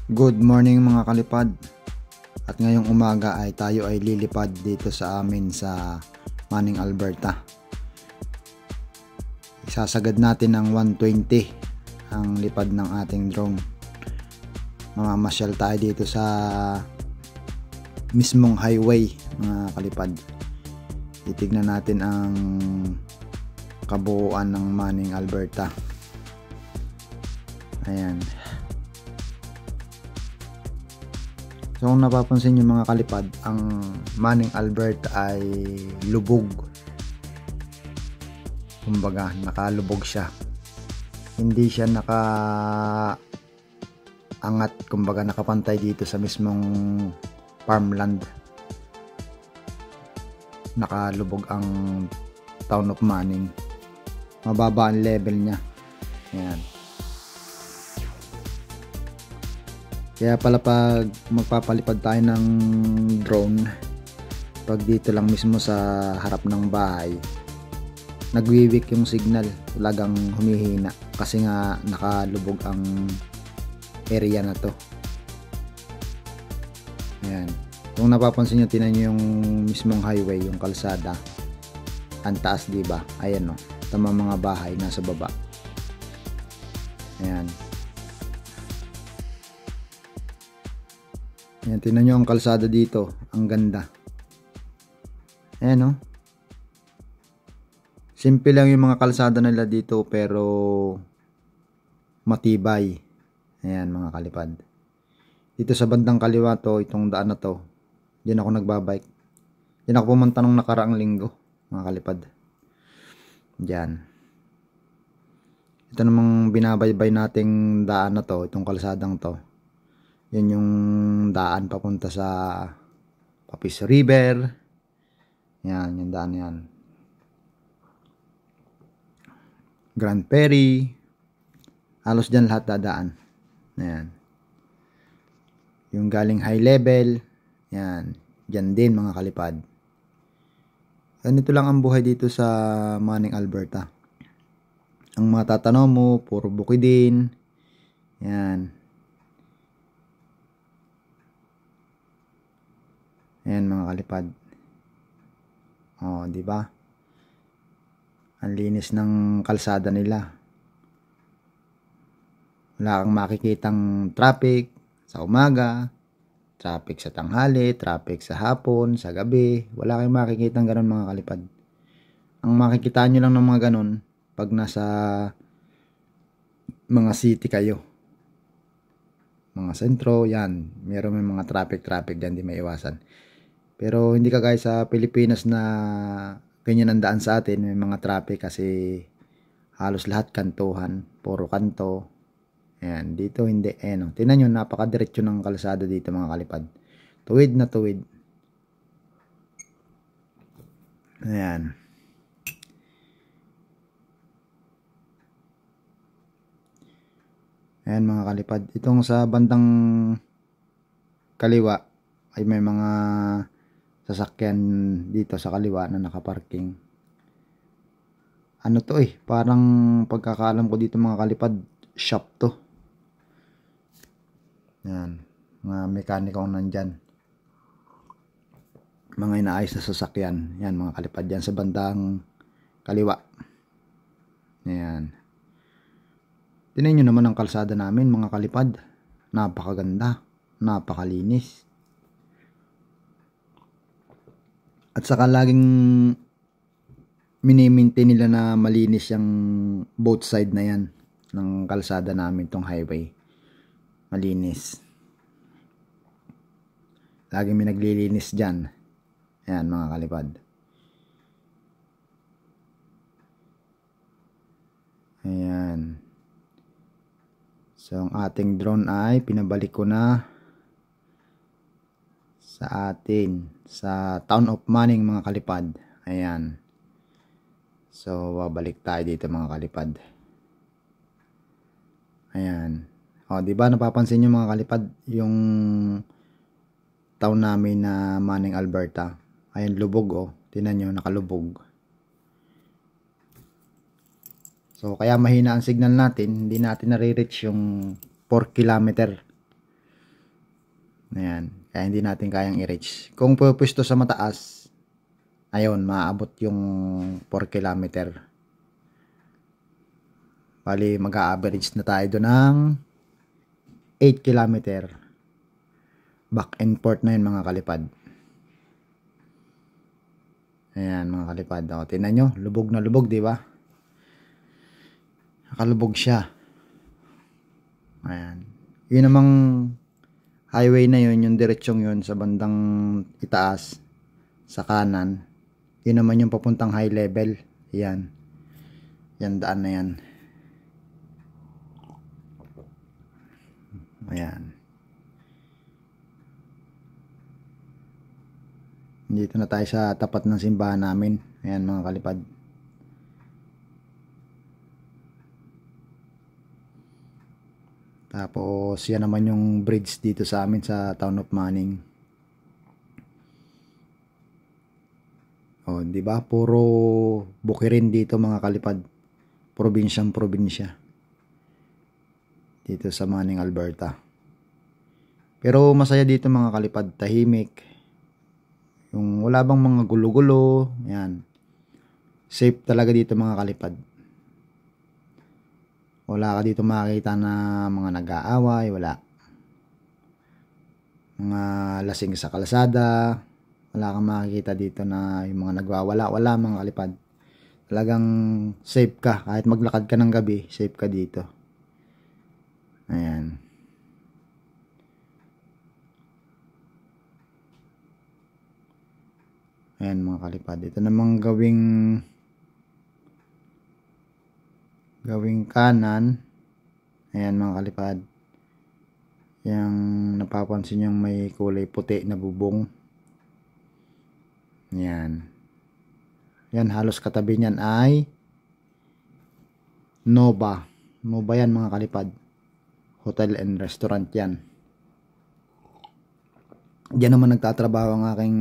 Good morning mga kalipad. At ngayong umaga ay tayo ay lilipad dito sa amin sa Manning, Alberta. Isasagad natin ng 120 ang lipad ng ating drone. Mamamasyal tayo dito sa mismong highway mga kalipad. Titignan natin ang kabuuan ng Manning, Alberta. Ayan. So kung napapansin nyo mga kalipad, ang Manning, Alberta ay lubog. Kumbaga nakalubog siya. Hindi siya nakaangat, kumbaga nakapantay dito sa mismong farmland. Nakalubog ang town of Manning. Mababa ang level niya. Ayan. Kaya pala pag magpapalipad tayo ng drone, pag dito lang mismo sa harap ng bahay, nagwiwik yung signal, talagang humihina kasi nga nakalubog ang area na to. Ayan. Kung napapansin nyo, tinan nyo yung mismong highway, yung kalsada, ang taas, diba? Ayan, no, tama, mga bahay nasa baba. Ayan. Ayan, tingnan nyo ang kalsada dito. Ang ganda. Ayan, no? Simple lang yung mga kalsada nila dito pero matibay. Ayan mga kalipad. Dito sa bandang kaliwa to, itong daan na to, diyan ako nagbabike. Diyan ako pumunta nung nakaraang linggo mga kalipad. Diyan. Ito namang binabaybay nating daan na to, itong kalsadang to. Yan yung daan papunta sa Papis River. Yan, yung daan yan. Grand Prairie. Halos dyan lahat dadaan. Yan. Yung galing high level. Yan. Dyan din mga kalipad. Ganito lang ang buhay dito sa Manning, Alberta. Ang mga tatanaw mo, puro bukidin. Yan. Ayan mga kalipad. Oh, di ba? Ang linis ng kalsada nila. Wala kang makikitang traffic sa umaga, traffic sa tanghali, traffic sa hapon, sa gabi. Wala kang makikitang ganun mga kalipad. Ang makikita nyo lang ng mga ganun pag nasa mga city kayo. Mga sentro, yan. Meron may mga traffic dyan, di may iwasan. Pero hindi kagaya sa Pilipinas na ganyan ang daan sa atin. May mga traffic kasi halos lahat kantuhan. Puro kanto. Ayan. Dito hindi. Ayan. Tingnan nyo, napakadiretso ng kalsada dito mga kalipad. Tuwid na tuwid. Ayan. Ayan mga kalipad. Itong sa bandang kaliwa ay may mga sasakyan dito sa kaliwa na nakaparking. Ano to parang pagkakaalam ko dito mga kalipad, shop to. Yan, mga mekaniko nandyan. Mga inaayos na sasakyan. Yan mga kalipad, yan sa bandang kaliwa. Yan. Tingnan nyo naman ang kalsada namin mga kalipad. Napakaganda, napakalinis. At saka laging mini-maintain nila na malinis yung both side na yan ng kalsada namin, tong highway. Malinis. Laging may naglilinis dyan. Ayan mga kalipad. Ayan. So ang ating drone ay pinabalik ko na sa atin, sa town of Manning mga kalipad. Ayan. So babalik tayo dito mga kalipad. Ayan. O, di ba napapansin niyo mga kalipad yung town namin na Manning, Alberta. Ayan, lubog Tingnan niyo, nakalubog. So kaya mahina ang signal natin, hindi natin nare-reach yung 4 kilometer Ayan. Kaya hindi natin kayang i-reach. Kung pupwesto sa mataas, ayun, maabot yung 4 kilometer. Bali, mag-a-average na tayo doon ng 8 kilometer. Back and forth na yun mga kalipad. Ayan mga kalipad. O, tingnan nyo, lubog na lubog, di ba? Nakalubog siya. Ayan. Yun namang highway na yun, yung diretsyong yun sa bandang itaas, sa kanan. Yun naman yung papuntang high level. Ayan. Yan daan na yan. Ayan. Dito na tayo sa tapat ng simbahan namin. Ayan mga kalipad. Tapos yan naman yung bridge dito sa amin sa Town of Manning. Oh, di ba? Puro bukirin dito mga kalipad. Probinsyang probinsya. Dito sa Manning, Alberta. Pero masaya dito mga kalipad, tahimik. Yung wala bang mga gulo-gulo, yan. Safe talaga dito mga kalipad. Wala ka dito makakita na mga nag-aaway, wala. Mga lasing sa kalsada, wala kang makikita dito na yung mga nagwawala, wala mga kalipad. Talagang safe ka, kahit maglakad ka ng gabi, safe ka dito. Ayan. Ayan mga kalipad. Ito namang gawing kanan. Ayan mga kalipad. Yang napapansin yung may kulay puti na bubong. Ayan. Yan halos katabi niyan ay Nova. Nova yan mga kalipad. Hotel and restaurant yan. Diyan naman nagtatrabaho ang aking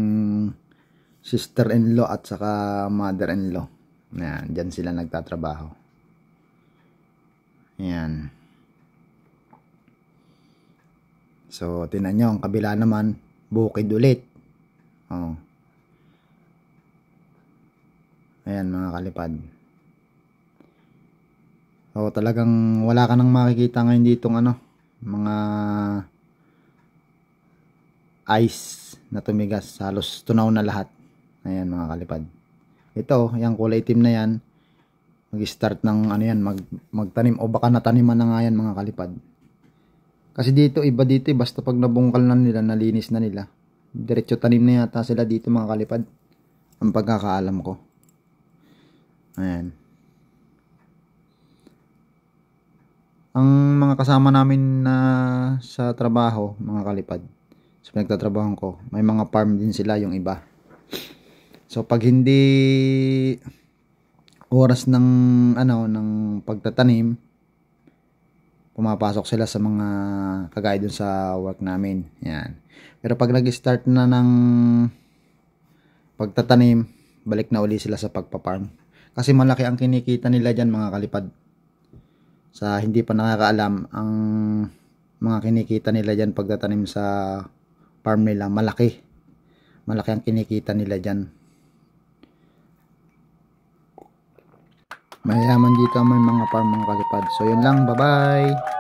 sister-in-law at saka mother-in-law. Ayan, diyan sila nagtatrabaho. Ayan. So, tinan nyo, ang kabila naman, bukid ulit. Oh. Ayan mga kalipad. So, talagang wala ka nang makikita ngayon ditong mga ice na tumigas. Halos tunaw na lahat. Ayan mga kalipad. Ito, yung kulay itim na yan, mag-start ng magtanim o baka nataniman na nga yan mga kalipad. Kasi dito, iba dito, basta pag nabungkal na nila, nalinis na nila, diretso tanim na yata sila dito mga kalipad. Ang pagkakaalam ko. Ayan. Ang mga kasama namin na sa trabaho, mga kalipad, sa pinagtatrabaho ko, may mga farm din sila yung iba. So pag hindi oras ng ng pagtatanim, pumapasok sila sa mga kagaya dun sa work namin. Yan. Pero pag nag-start na ng pagtatanim, balik na uli sila sa pagpa-farm. Kasi malaki ang kinikita nila diyan mga kalipad. Sa hindi pa nakakaalam, ang mga kinikita nila diyan pagtatanim sa farm nila, malaki. Malaki ang kinikita nila diyan. Mayaman dito may mga farm mga kalipad. So yun lang, bye bye.